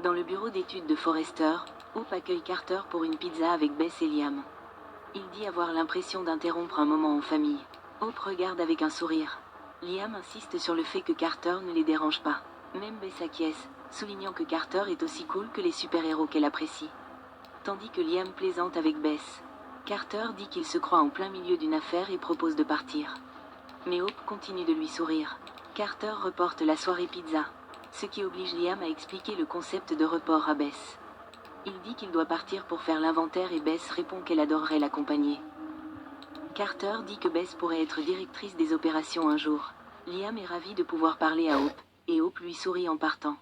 Dans le bureau d'études de Forrester, Hope accueille Carter pour une pizza avec Bess et Liam. Il dit avoir l'impression d'interrompre un moment en famille. Hope regarde avec un sourire. Liam insiste sur le fait que Carter ne les dérange pas. Même Bess acquiesce, soulignant que Carter est aussi cool que les super-héros qu'elle apprécie. Tandis que Liam plaisante avec Bess. Carter dit qu'il se croit en plein milieu d'une affaire et propose de partir. Mais Hope continue de lui sourire. Carter reporte la soirée pizza, ce qui oblige Liam à expliquer le concept de report à Bess. Il dit qu'il doit partir pour faire l'inventaire et Bess répond qu'elle adorerait l'accompagner. Carter dit que Bess pourrait être directrice des opérations un jour. Liam est ravi de pouvoir parler à Hope, et Hope lui sourit en partant.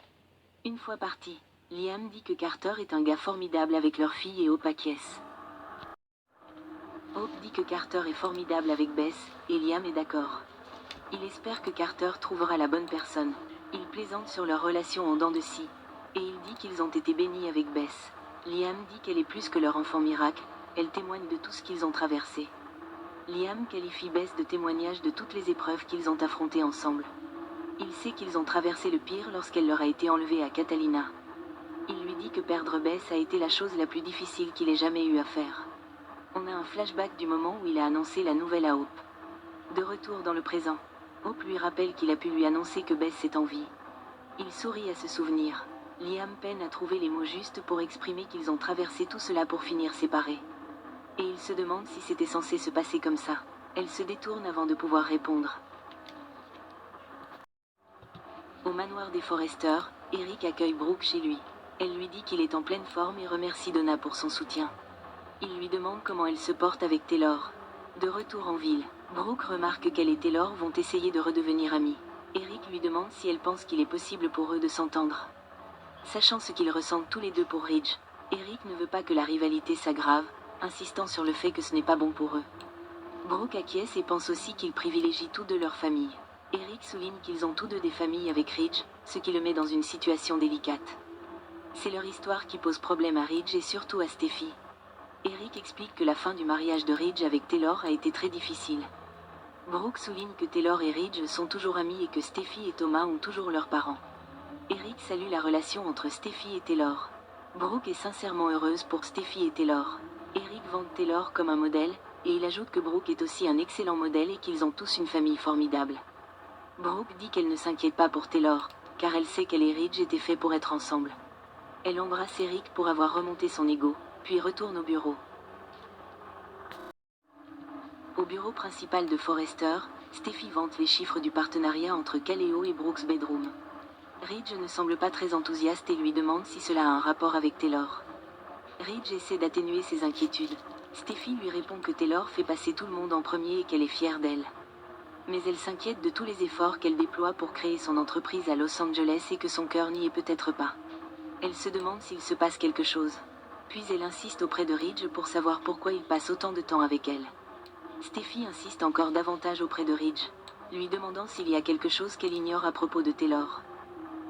Une fois parti, Liam dit que Carter est un gars formidable avec leur fille et Hope acquiesce. Hope dit que Carter est formidable avec Bess, et Liam est d'accord. Il espère que Carter trouvera la bonne personne. Il plaisante sur leur relation en dents de scie, et il dit qu'ils ont été bénis avec Bess. Liam dit qu'elle est plus que leur enfant miracle, elle témoigne de tout ce qu'ils ont traversé. Liam qualifie Bess de témoignage de toutes les épreuves qu'ils ont affrontées ensemble. Il sait qu'ils ont traversé le pire lorsqu'elle leur a été enlevée à Catalina. Il lui dit que perdre Bess a été la chose la plus difficile qu'il ait jamais eu à faire. On a un flashback du moment où il a annoncé la nouvelle à Hope. De retour dans le présent, Hope lui rappelle qu'il a pu lui annoncer que Bess est en vie. Il sourit à ce souvenir. Liam peine à trouver les mots justes pour exprimer qu'ils ont traversé tout cela pour finir séparés. Et il se demande si c'était censé se passer comme ça. Elle se détourne avant de pouvoir répondre. Au manoir des Forrester, Eric accueille Brooke chez lui. Elle lui dit qu'il est en pleine forme et remercie Donna pour son soutien. Il lui demande comment elle se porte avec Taylor. De retour en ville, Brooke remarque qu'elle et Taylor vont essayer de redevenir amis. Eric lui demande si elle pense qu'il est possible pour eux de s'entendre. Sachant ce qu'ils ressentent tous les deux pour Ridge, Eric ne veut pas que la rivalité s'aggrave, insistant sur le fait que ce n'est pas bon pour eux. Brooke acquiesce et pense aussi qu'ils privilégient tous deux leur famille. Eric souligne qu'ils ont tous deux des familles avec Ridge, ce qui le met dans une situation délicate. C'est leur histoire qui pose problème à Ridge et surtout à Steffi. Eric explique que la fin du mariage de Ridge avec Taylor a été très difficile. Brooke souligne que Taylor et Ridge sont toujours amis et que Steffi et Thomas ont toujours leurs parents. Eric salue la relation entre Steffi et Taylor. Brooke est sincèrement heureuse pour Steffi et Taylor. Eric vante Taylor comme un modèle, et il ajoute que Brooke est aussi un excellent modèle et qu'ils ont tous une famille formidable. Brooke dit qu'elle ne s'inquiète pas pour Taylor, car elle sait qu'elle et Ridge étaient faits pour être ensemble. Elle embrasse Eric pour avoir remonté son ego, puis retourne au bureau. Au bureau principal de Forrester, Steffi vante les chiffres du partenariat entre Kaleo et Brooks Bedroom. Ridge ne semble pas très enthousiaste et lui demande si cela a un rapport avec Taylor. Ridge essaie d'atténuer ses inquiétudes. Steffi lui répond que Taylor fait passer tout le monde en premier et qu'elle est fière d'elle. Mais elle s'inquiète de tous les efforts qu'elle déploie pour créer son entreprise à Los Angeles et que son cœur n'y est peut-être pas. Elle se demande s'il se passe quelque chose. Puis elle insiste auprès de Ridge pour savoir pourquoi il passe autant de temps avec elle. Steffi insiste encore davantage auprès de Ridge, lui demandant s'il y a quelque chose qu'elle ignore à propos de Taylor.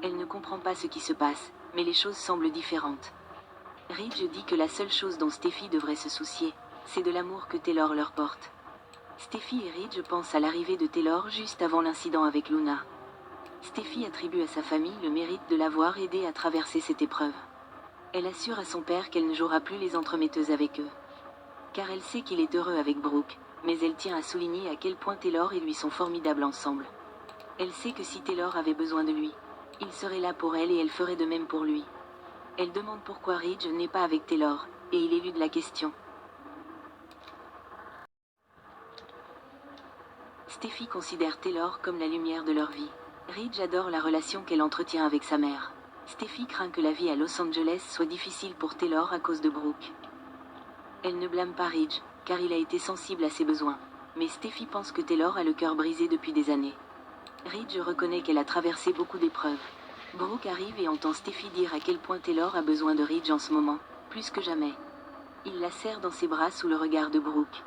Elle ne comprend pas ce qui se passe, mais les choses semblent différentes. Ridge dit que la seule chose dont Steffi devrait se soucier, c'est de l'amour que Taylor leur porte. Steffi et Ridge pensent à l'arrivée de Taylor juste avant l'incident avec Luna. Steffi attribue à sa famille le mérite de l'avoir aidé à traverser cette épreuve. Elle assure à son père qu'elle ne jouera plus les entremetteuses avec eux. Car elle sait qu'il est heureux avec Brooke, mais elle tient à souligner à quel point Taylor et lui sont formidables ensemble. Elle sait que si Taylor avait besoin de lui, il serait là pour elle et elle ferait de même pour lui. Elle demande pourquoi Ridge n'est pas avec Taylor, et il élude la question. Steffi considère Taylor comme la lumière de leur vie. Ridge adore la relation qu'elle entretient avec sa mère. Steffi craint que la vie à Los Angeles soit difficile pour Taylor à cause de Brooke. Elle ne blâme pas Ridge, car il a été sensible à ses besoins. Mais Steffi pense que Taylor a le cœur brisé depuis des années. Ridge reconnaît qu'elle a traversé beaucoup d'épreuves. Brooke arrive et entend Steffi dire à quel point Taylor a besoin de Ridge en ce moment, plus que jamais. Il la serre dans ses bras sous le regard de Brooke.